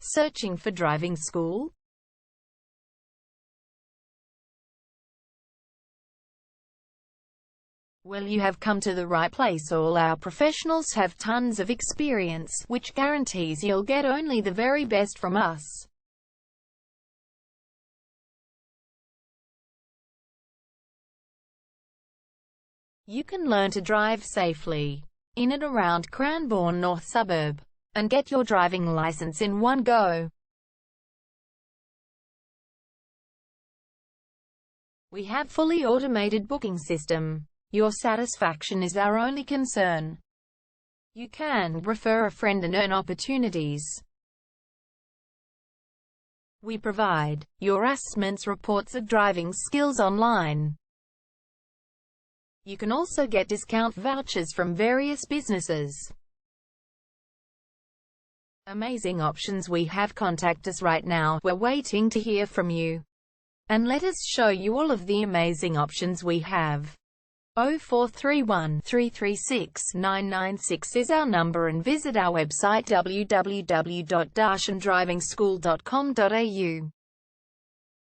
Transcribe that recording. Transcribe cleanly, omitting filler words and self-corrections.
Searching for driving school? Well, you have come to the right place. All our professionals have tons of experience, which guarantees you'll get only the very best from us. You can learn to drive safely in and around Cranbourne North suburb, and get your driving license in one go. We have fully automated booking system. Your satisfaction is our only concern. You can refer a friend and earn opportunities. We provide your assessments reports of driving skills online. You can also get discount vouchers from various businesses. Amazing options we have. Contact us right now. We're waiting to hear from you. And let us show you all of the amazing options we have. 0431 336 996 is our number, and visit our website www.darshandrivingschool.com.au.